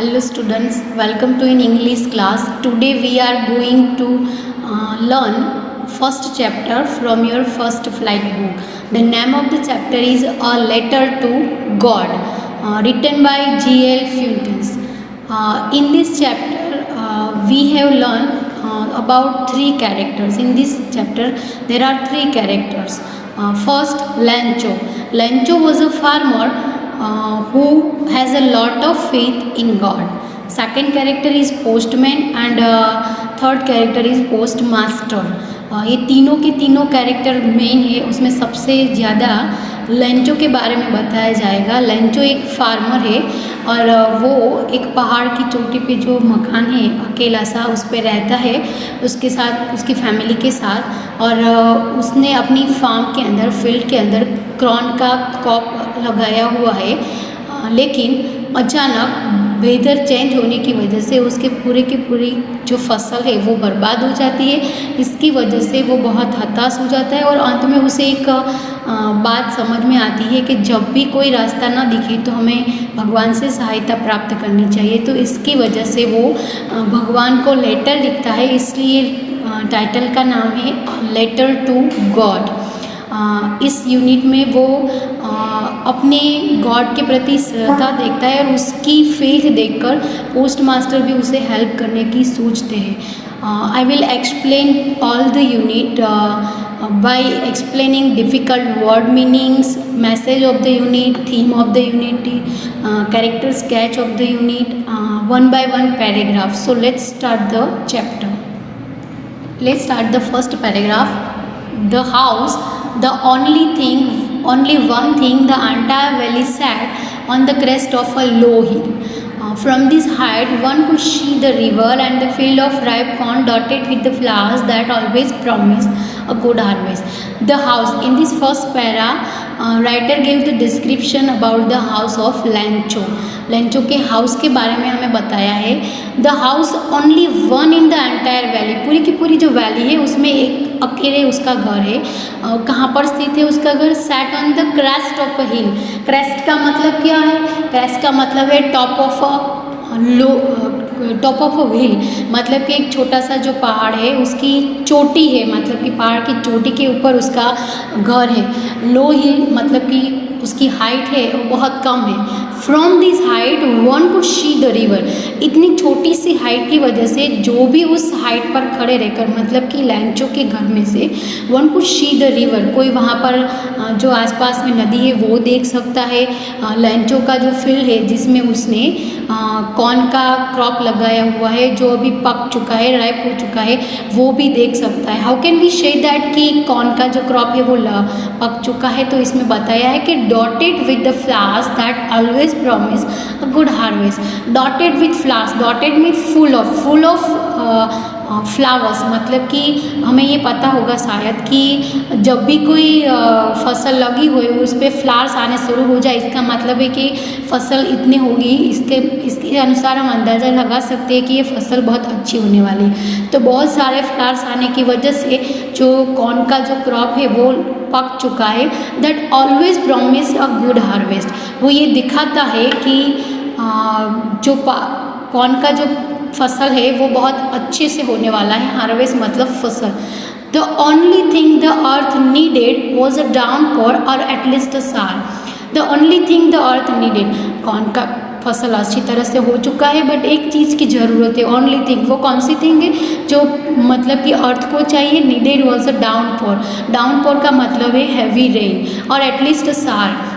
Hello students, welcome to in English class. Today we are going to learn first chapter from your first flight book. The name of the chapter is A Letter to God, written by G.L. Fuentes. In this chapter we have learned about three characters. In this chapter there are three characters. First, Lancho. Lancho was a farmer who has a lot of faith in God. Second character is postman and third character is postmaster. ये तीनों के तीनों character main है. उसमें सबसे ज़्यादा Lencho के बारे में बताया जाएगा. लेंचो एक फार्मर है और वो एक पहाड़ की चोटी पे जो मकान है अकेला सा उस पे रहता है उसके साथ, उसकी फैमिली के साथ. और उसने अपनी फार्म के अंदर, फील्ड के अंदर क्रॉन का क्रॉप लगाया हुआ है. लेकिन अचानक वेदर चेंज होने की वजह से उसके पूरे की पूरी जो फसल है वो बर्बाद हो जाती है. इसकी वजह से वो बहुत हताश हो जाता है और अंत में उसे एक बात समझ में आती है कि जब भी कोई रास्ता ना दिखे तो हमें भगवान से सहायता प्राप्त करनी चाहिए. तो इसकी वजह से वो भगवान को लेटर लिखता है. इसलिए टाइटल का नाम है लेटर टू गॉड. इस यूनिट में वो अपने गॉड के प्रति श्रद्धा देखता है और उसकी फेथ देखकर पोस्ट मास्टर भी उसे हेल्प करने की सोचते हैं. I will explain all the unit by explaining difficult word meanings, message of the unit, theme of the unit, character sketch of the unit, one by one paragraph. So let's start the chapter. Let's start the first paragraph. The house, the only one thing the entire valley sat on the crest of a low hill. From this height one could see the river and the field of ripe corn dotted with the flowers that always promised a good harvest. The house, in this first para, writer gave the description about the house of Lancho. Lencho के house के बारे में हमें बताया है. The house only one in the entire valley. पूरी की पूरी जो वैली है उसमें एक अकेले उसका घर है. कहाँ पर स्थित है उसका घर? Sat on the crest of a hill. Crest का मतलब क्या है? क्रेस्ट का मतलब है टॉप ऑफ अ हिल. मतलब कि एक छोटा सा जो पहाड़ है उसकी चोटी है, मतलब कि पहाड़ की चोटी के ऊपर उसका घर है. लो हिल मतलब कि उसकी हाइट है वो बहुत कम है. From this height one could see the river. इतनी छोटी सी हाइट की वजह से जो भी उस हाइट पर खड़े रहकर, मतलब कि लैंचो के घर में से one could see the river, कोई वहाँ पर जो आसपास में नदी है वो देख सकता है. लैंचो का जो फील्ड है जिसमें उसने कॉर्न का क्रॉप लगाया हुआ है जो अभी पक चुका है, राइप हो चुका है, वो भी देख सकता है. How can we say that कि कॉर्न का जो क्रॉप है वो पक चुका है? तो इसमें बताया है कि dotted with the flowers that always promise a good harvest. Dotted with flowers, dotted mean full of flowers. मतलब कि हमें ये पता होगा शायद कि जब भी कोई फसल लगी हुई उस पर फ्लावर्स आने शुरू हो जाए इसका मतलब है कि फसल इतनी होगी. इसके अनुसार हम अंदाज़ा लगा सकते हैं कि ये फसल बहुत अच्छी होने वाली है. तो बहुत सारे फ्लावर्स आने की वजह से जो कॉर्न का जो क्रॉप है वो पक चुका है. That always promise a good harvest. वो ये दिखाता है कि जो कॉर्न का जो फसल है वो बहुत अच्छे से होने वाला है. हार्वेस्ट मतलब फसल. The only thing the earth needed was a downpour और at least a shower. The only thing the earth needed, corn का फसल अच्छी तरह से हो चुका है बट एक चीज़ की ज़रूरत है. ओनली थिंग, वो कौन सी थिंग है जो मतलब कि अर्थ को चाहिए? Needed was a downpour. Downpour का मतलब है हैवी रेन. और एटलीस्ट शावर,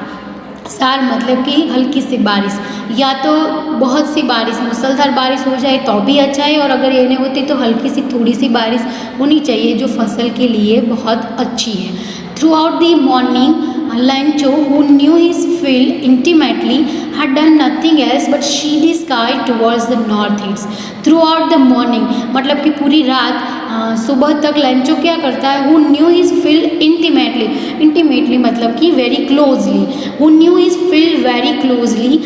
शावर मतलब कि हल्की सी बारिश, या तो बहुत सी बारिश, मूसलाधार बारिश हो जाए तो भी अच्छा है, और अगर ये नहीं होती तो हल्की सी थोड़ी सी बारिश होनी चाहिए जो फसल के लिए बहुत अच्छी है. Through out the morning Lancho, who knew his field intimately, had done nothing else but see the sky towards the northeast. Throughout the morning मतलब कि पूरी रात सुबह तक लेंचो क्या करता है? Who knew his field intimately. Intimately मतलब कि very closely. Who knew his field very closely,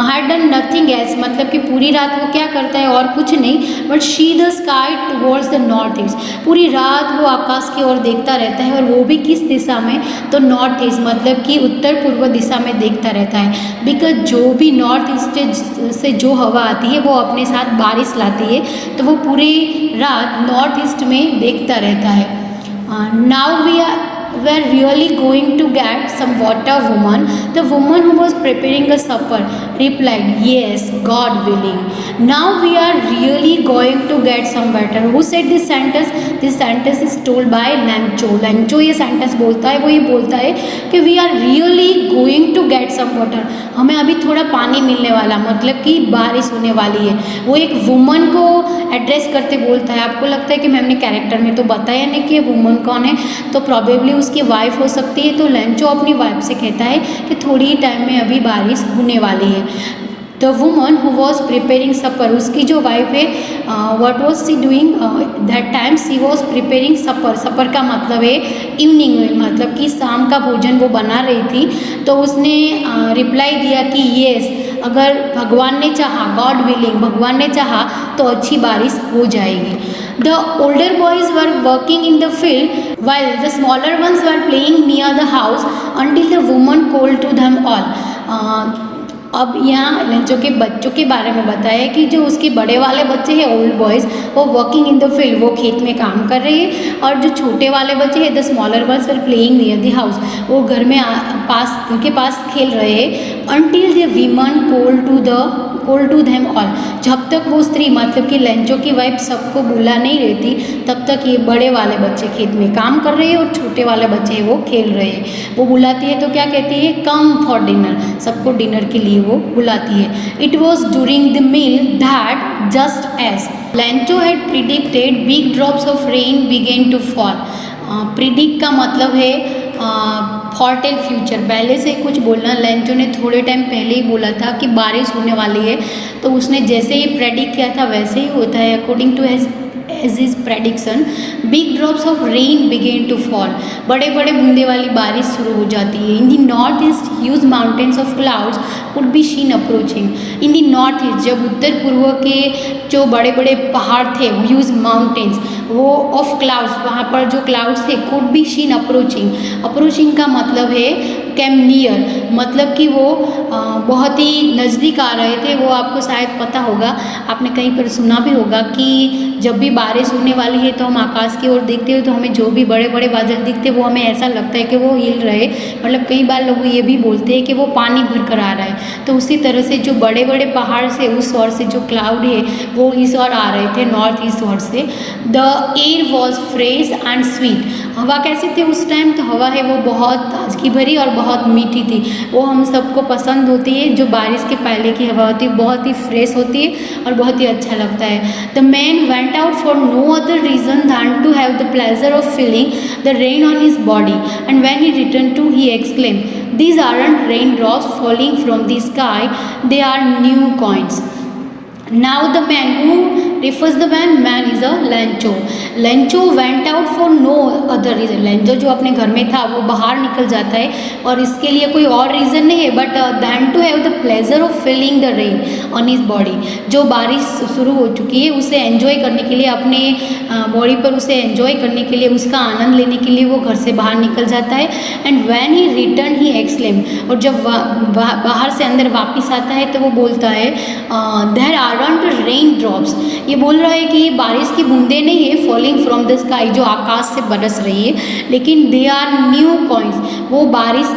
had done nothing else मतलब कि पूरी रात वो क्या करता है और कुछ नहीं, but see the sky towards the northeast. पूरी रात वो आकाश की ओर देखता रहता है और वो भी किस दिशा में? तो नॉर्थ ईस्ट मतलब कि उत्तर पूर्व दिशा में देखता रहता है. बिकॉज जो जो भी नॉर्थ ईस्ट से जो हवा आती है वो अपने साथ बारिश लाती है, तो वो पूरी रात नॉर्थ ईस्ट में देखता रहता है. Now we are were really going to get some water. Woman, the woman who was preparing a supper, replied, yes, God willing. Now we are really going to get some water. Who said this sentence? This sentence is told by Lancho. Lancho ये sentence बोलता है, वो ये बोलता है कि we are really going to get some water. हमें अभी थोड़ा पानी मिलने वाला, मतलब कि बारिश होने वाली है. वो एक वुमन को एड्रेस करते बोलता है. आपको लगता है कि मैम ने कैरेक्टर में तो बताया नहीं कि वुमन कौन है, तो प्रॉबेबली उसकी वाइफ हो सकती है. तो लेंचो अपनी वाइफ से कहता है कि थोड़ी ही टाइम में अभी बारिश होने वाली है. The woman who was preparing supper, उसकी जो वाइफ है, what was she doing that time? She was preparing supper. Supper का मतलब है इवनिंग में, मतलब कि शाम का भोजन वो बना रही थी. तो उसने रिप्लाई दिया कि येस, अगर भगवान ने चाहा, गॉड विलिंग, भगवान ने चाहा तो अच्छी बारिश हो जाएगी. The older boys were working in the field while the smaller ones were playing near the house until the woman called to them all. अब यहाँ लेंचो के बच्चों के बारे में बताया कि जो उसके बड़े वाले बच्चे हैं, ओल्ड बॉयज़, वो वर्किंग इन द फील्ड, वो खेत में काम कर रहे हैं. और जो छोटे वाले बच्चे हैं, the smaller ones were playing near the house, वो घर में घर के पास खेल रहे हैं. Until the women call to them all, जब तक वो स्त्री, मतलब कि लेंचो की वाइफ सबको बुला नहीं रहती, तब तक ये बड़े वाले बच्चे खेत में काम कर रहे हैं और छोटे वाले बच्चे वो खेल रहे हैं. वो बुलाती है तो क्या कहती है? कम फॉर डिनर, सबको डिनर के लिए वो बुलाती है. It was during the meal that just as Lencho had predicted big drops of rain began to fall. Predict का मतलब है फॉरटेल फ्यूचर, पहले से कुछ बोलना. लेंचो ने थोड़े टाइम पहले ही बोला था कि बारिश होने वाली है, तो उसने जैसे ही प्रेडिक्ट किया था वैसे ही होता है. According to as his prediction, big drops of rain began to fall. बड़े बड़े बूंदे वाली बारिश शुरू हो जाती है. In the north east, huge mountains of clouds could be seen approaching. In the north east, जब उत्तर पूर्व के जो बड़े बड़े पहाड़ थे, huge mountains, वो ऑफ क्लाउड्स, वहाँ पर जो क्लाउड्स थे, could be seen approaching. approaching का मतलब है कैम नियर, मतलब कि वो बहुत ही नज़दीक आ रहे थे. वो आपको शायद पता होगा, आपने कहीं पर सुना भी होगा कि जब भी बारिश होने वाली है तो हम आकाश की ओर देखते हो तो हमें जो भी बड़े बड़े बादल दिखते वो हमें ऐसा लगता है कि वो हिल रहे. मतलब कई बार लोग ये भी बोलते हैं कि वो पानी भर कर आ रहा है. तो उसी तरह से जो बड़े बड़े पहाड़ से उस ओर से जो क्लाउड है वो इस ओर आ रहे थे, नॉर्थ ईस्ट ओर से. The air was fresh and sweet. हवा कैसी थी उस टाइम? तो हवा है वो बहुत ताजगी भरी और बहुत मीठी थी. वो हम सबको पसंद होती है. जो बारिश के पहले की हवा होती है बहुत ही फ्रेश होती है और बहुत ही अच्छा लगता है. The man went out for no other reason than to have the pleasure of feeling the rain on his body, and when he returned to, he exclaimed, these aren't raindrops falling from the sky, they are new coins. Now the man, who refers the man is a Lancho. Lancho went out for no other reason. Lancho जो अपने घर में था वो बाहर निकल जाता है और इसके लिए कोई और रीज़न नहीं है, but than to have the pleasure of feeling the rain on his body. जो बारिश शुरू हो चुकी है उसे एंजॉय करने के लिए, अपने बॉडी पर उसे एंजॉय करने के लिए, उसका आनंद लेने के लिए वो घर से बाहर निकल जाता है. And when he return he exclaim, और जब बाहर से अंदर वापस आता है तो वो बोलता है देयर आरंट रेन ड्रॉप्स. ये बोल रहा है कि ये बारिश की बूंदें नहीं है फॉलिंग फ्रॉम द स्काई, जो आकाश से बरस रही है, लेकिन दे आर न्यू कॉइन्स. वो बारिश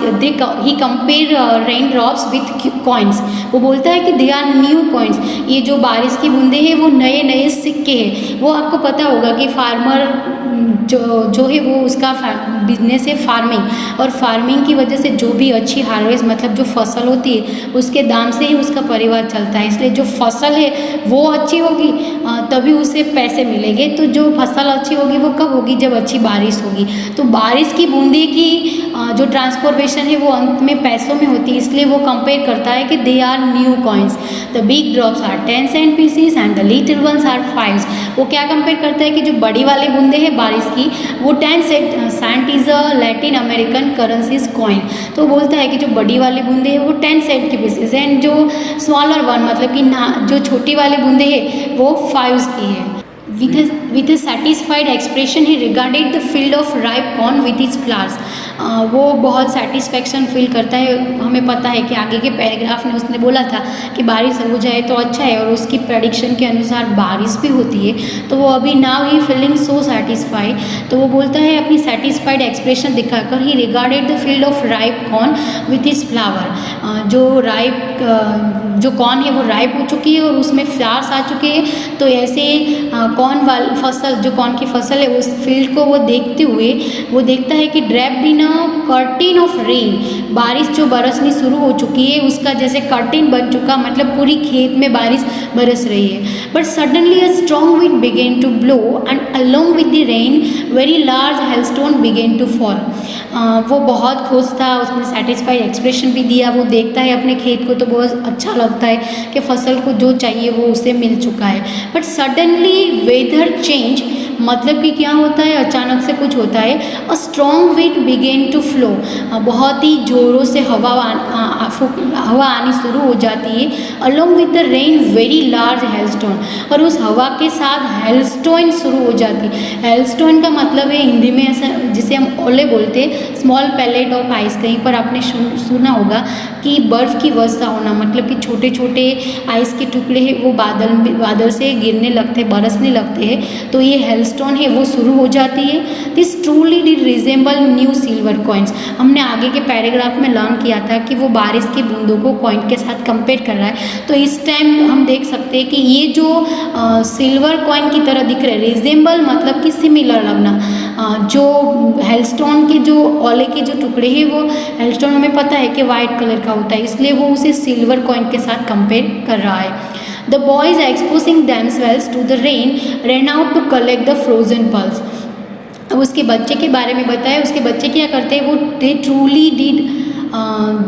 ही compare rain drops with coins. वो बोलता है कि दे आर न्यू कॉइन्स. ये जो बारिश की बूंदें हैं वो नए नए सिक्के हैं. वो आपको पता होगा कि फार्मर जो है वो उसका बिजनेस है फार्मिंग, और फार्मिंग की वजह से जो भी अच्छी हार्वेस्ट, मतलब जो फसल होती है उसके दाम से ही उसका परिवार चलता है. इसलिए जो फसल है वो अच्छी होगी तभी उसे पैसे मिलेंगे. तो जो फसल अच्छी होगी वो कब होगी? जब अच्छी बारिश होगी. तो बारिश की बूंदे की जो ट्रांसफॉर्मेशन है वो अंत में पैसों में होती है. इसलिए वो कंपेयर करता है कि they are new coins. The big drops are 10 cent pieces and the little ones are 5. वो क्या कंपेयर करता है कि जो बड़ी वाली बूंदे हैं बारिश की वो 10 cent is a Latin American currencies coin. तो बोलता है कि जो बड़ी वाली बूंदे हैं वो 10 सेंट की पीसीज है, एंड जो स्मॉलर वन, मतलब कि जो छोटी वाली बूंदे हैं वो 5 की है. With a satisfied expression, he regarded the field of ripe corn with its flowers. वो बहुत सेटिस्फेक्शन फील करता है। हमें पता है कि आगे के पैराग्राफ में उसने बोला था कि बारिश हो जाए तो अच्छा है, और उसकी प्रेडिक्शन के अनुसार बारिश भी होती है। तो वो अभी now he feeling so satisfied, तो वो बोलता है अपनी सेटिस्फाइड एक्सप्रेशन दिखाकर, ही regarded the field of ripe corn with his flower. जो कॉर्न है वो राइप हो चुकी है और उसमें फ्लावर्स आ चुके हैं। तो ऐसे कॉर्न वाली फसल, जो कॉर्न की फसल है, उस फील्ड को वो देखते हुए वो देखता है कि draped in a curtain of rain, बारिश जो बरसनी शुरू हो चुकी है उसका जैसे कर्टेन बन चुका, मतलब पूरी खेत में बारिश बरस रही है। But suddenly a strong wind began to blow and along with the rain very large hailstone began to fall. वो बहुत खुश था, उसने सेटिस्फाइड एक्सप्रेशन भी दिया। वो देखता है अपने खेत को तो बहुत अच्छा लगता है कि फसल को जो चाहिए वो उसे मिल चुका है। बट सडनली वेदर चेंज, मतलब कि क्या होता है, अचानक से कुछ होता है। A strong wind began to flow, बहुत ही ज़ोरों से हवा आनी शुरू हो जाती है। Along with the rain very large hailstone, और उस हवा के साथ हेलस्टोन शुरू हो जाती है। हेलस्टोन का मतलब है हिंदी में ऐसा, जिसे हम ओले बोलते हैं, स्मॉल पैलेट ऑफ आइस। कहीं पर आपने सुना होगा कि बर्फ़ की वर्षा होना, मतलब कि छोटे छोटे आइस के टुकड़े हैं वो बादल से गिरने लगते हैं, बरसने लगते हैं। तो ये हेलस्टोन है वो शुरू हो जाती है। This truly did resemble new silver coins. हमने आगे के पैराग्राफ में लर्न किया था कि वो बारिश की बूंदों को कॉइन के साथ कंपेयर कर रहा है। तो इस टाइम हम देख सकते हैं कि ये जो सिल्वर कॉइन की तरह दिख रहे हैं, रिजेंबल मतलब कि सिमिलर लगना। जो हेलस्टोन के जो ओले के जो टुकड़े हैं, वो हेलस्टोन हमें पता है कि वाइट कलर का होता है, इसलिए वो उसे सिल्वर कॉइन के साथ कंपेयर कर रहा है। The boys exposing themselves to the rain ran out to collect the frozen pearls. अब उसके बच्चे के बारे में बताया, उसके बच्चे क्या करते हैं, वो they truly did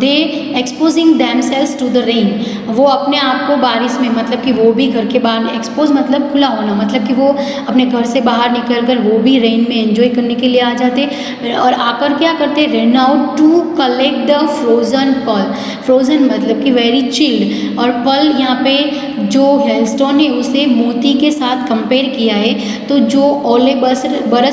they exposing themselves to the rain. वो अपने आप को बारिश में, मतलब कि वो भी घर के बाहर, एक्सपोज मतलब खुला होना, मतलब कि वो अपने घर से बाहर निकल कर वो भी रेन में एंजॉय करने के लिए आ जाते, और आकर क्या करते, run out to collect the frozen pearl. Frozen मतलब कि वेरी चिल्ड, और पर्ल यहाँ पे जो हेलस्टोन है उसे मोती के साथ कंपेयर किया है। तो जो ओले बरस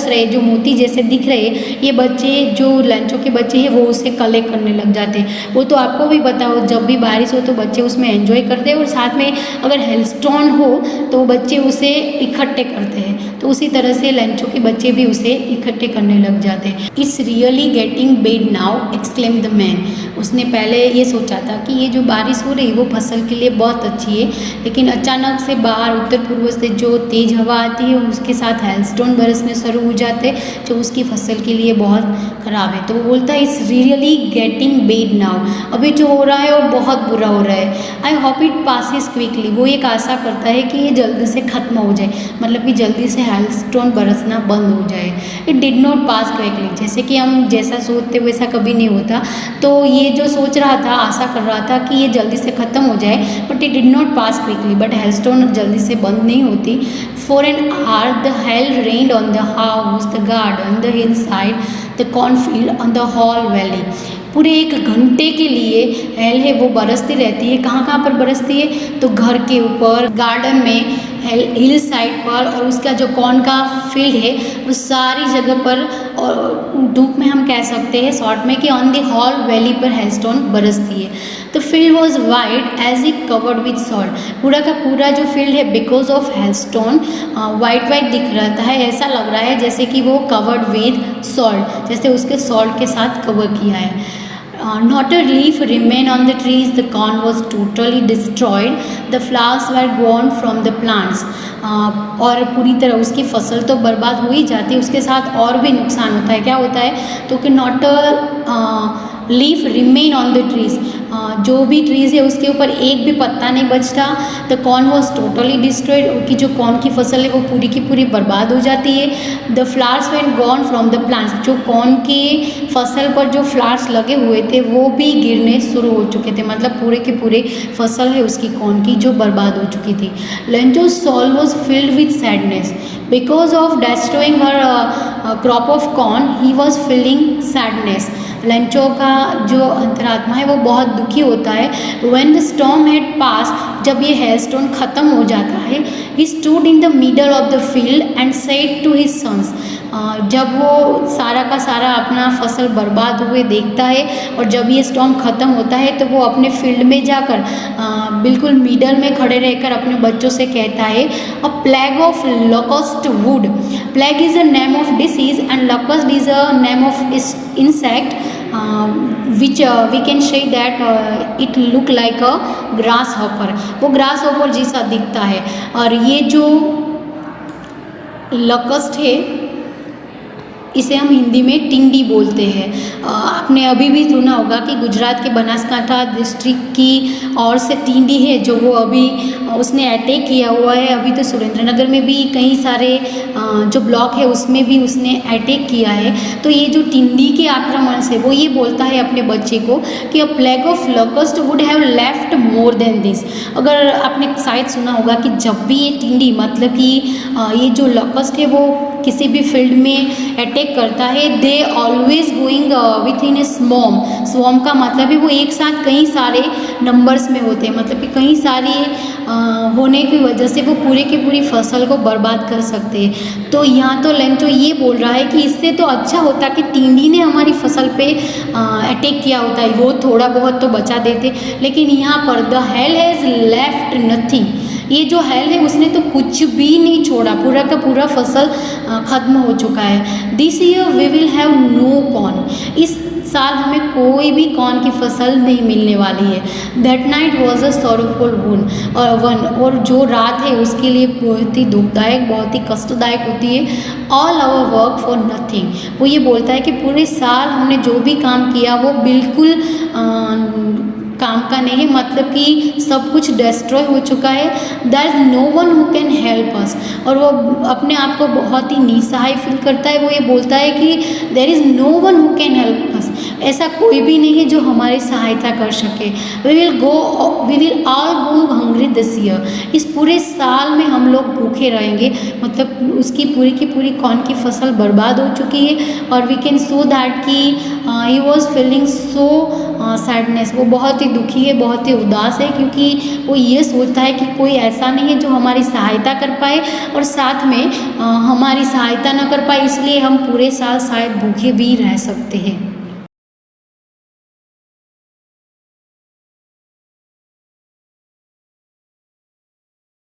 रहे, जो मोती जैसे दिख रहे, ये बच्चे जो लंचों के बच्चे हैं वो उसे कलेक्ट करने लग जाते हैं। वो तो आपको भी पता हो, जब भी बारिश हो तो बच्चे उसमें एंजॉय करते हैं, और साथ में अगर हेलस्टोन हो तो बच्चे उसे इकट्ठे करते हैं। तो उसी तरह से लंचों के बच्चे भी उसे इकट्ठे करने लग जाते हैं। It's really getting bed now, exclaim the man. उसने पहले ये सोचा था कि ये जो बारिश हो रही वो फसल के लिए बहुत अच्छी है, लेकिन अचानक से बाहर उत्तर पूर्व से जो तेज़ हवा आती है उसके साथ हेलस्टोन बरसने शुरू हो जाते हैं, जो उसकी फसल के लिए बहुत ख़राब है। तो वो बोलता है it's really getting bed now, अभी जो हो रहा है वो बहुत बुरा हो रहा है। I hope it passes quickly, वो एक आशा करता है कि ये जल्दी से ख़त्म हो जाए, मतलब कि जल्दी से हेलस्टोन बरसना बंद हो जाए। It did not pass quickly, जैसे कि हम जैसा सोचते वैसा कभी नहीं होता। तो ये जो सोच रहा था, आशा कर रहा था कि ये जल्दी से ख़त्म हो जाए, but it did not pass quickly, but hailstone जल्दी से बंद नहीं होती। For an hour the hell rained on the house, the garden, the hill side, the cornfield, on the whole valley. पूरे 1 घंटे के लिए हेल है वो बरसती रहती है। कहाँ कहाँ पर बरसती है, तो घर के ऊपर, गार्डन में, हिल साइड पर, और उसका जो कॉर्न का फील्ड है उस सारी जगह पर, और धूप में हम कह सकते हैं शॉर्ट में कि ऑन द हॉल वैली पर हेलस्टोन बरसती है। The field was white as it covered with salt, पूरा का पूरा जो फील्ड है because of hailstone white white दिख रहा है, ऐसा लग रहा है जैसे कि वो कवर्ड विथ सॉल्ट, जैसे उसके सॉल्ट के साथ कवर किया है। Not a leaf remained on the trees, the corn was totally destroyed, the flowers were gone from the plants. और पूरी तरह उसकी फसल तो बर्बाद हो ही जाती है, उसके साथ और भी नुकसान होता है। क्या होता है, तो कि not a leaf remain on the trees, जो भी ट्रीज़ है उसके ऊपर एक भी पत्ता नहीं बचता। The corn was totally destroyed, उनकी जो कॉर्न की फसल है वो पूरी की पूरी बर्बाद हो जाती है। The flowers went gone from the plants, जो कॉर्न की फसल पर जो फ्लावर्स लगे हुए थे वो भी गिरने शुरू हो चुके थे, मतलब पूरे के पूरे फसल है उसकी कॉर्न की जो बर्बाद हो चुकी थी। लेंचो's soul was filled with sadness because of destroying her crop of corn. He was feeling sadness. Lencho का जो अंतरात्मा है वो बहुत दुखी होता है। When the storm had passed, जब ये हेलस्टोन ख़त्म हो जाता है, he stood in the middle of the field and said to his sons. जब वो सारा का सारा अपना फसल बर्बाद हुए देखता है और जब ये स्टॉर्म ख़त्म होता है तो वो अपने फील्ड में जाकर बिल्कुल मिडल में खड़े रहकर अपने बच्चों से कहता है, अ plague of locust would. Plague is a name of disease and locust is a name of insect which we can say that it look like a grasshopper। वो grasshopper जैसा दिखता है। और ये जो लॉकस्ट है इसे हम हिंदी में टिंडी बोलते हैं। आपने अभी भी सुना होगा कि गुजरात के बनासकांठा डिस्ट्रिक्ट की और से टिंडी है जो वो अभी उसने अटैक किया हुआ है। अभी तो सुरेंद्रनगर में भी कई सारे जो ब्लॉक है उसमें भी उसने अटैक किया है। तो ये जो टिंडी के आक्रमण से वो ये बोलता है अपने बच्चे को कि अ plague of locust would have left more than this. अगर आपने शायद सुना होगा कि जब भी ये टिंडी मतलब कि ये जो लॉकस्ट है वो किसी भी फील्ड में अटैक करता है, they always going with in A swarm. Swarm का मतलब है वो एक साथ कई सारे नंबर्स में होते हैं, मतलब कि कई सारे होने की वजह से वो पूरे की पूरी फसल को बर्बाद कर सकते हैं। तो यहाँ तो लेंचो ये बोल रहा है कि इससे तो अच्छा होता कि टिंडी ने हमारी फसल पे अटैक किया होता है, वो थोड़ा बहुत तो बचा देते। लेकिन यहाँ पर the hell has left nothing, ये जो हेल है उसने तो कुछ भी नहीं छोड़ा, पूरा का पूरा फसल ख़त्म हो चुका है। This year we will have no corn, इस साल हमें कोई भी कॉर्न की फसल नहीं मिलने वाली है। That night was a sorrowful one, और जो रात है उसके लिए बहुत ही दुखदायक, बहुत ही कष्टदायक होती है। All our work for nothing, वो ये बोलता है कि पूरे साल हमने जो भी काम किया वो बिल्कुल काम का नहीं है, मतलब कि सब कुछ डिस्ट्रॉय हो चुका है। There is no one who can help us, और वो अपने आप को बहुत ही निसहाय फील करता है। वो ये बोलता है कि there is no one who can help us, ऐसा कोई भी नहीं है जो हमारी सहायता कर सके। We will all go hungry this year, इस पूरे साल में हम लोग भूखे रहेंगे, मतलब उसकी पूरी की पूरी कॉर्न की फसल बर्बाद हो चुकी है। और वी कैन सो दैट कि he was feeling so sadness, वो बहुत ही दुखी है, बहुत ही उदास है, क्योंकि वो ये सोचता है कि कोई ऐसा नहीं है जो हमारी सहायता कर पाए और साथ में हमारी सहायता ना कर पाए, इसलिए हम पूरे साल शायद भूखे भी रह सकते हैं।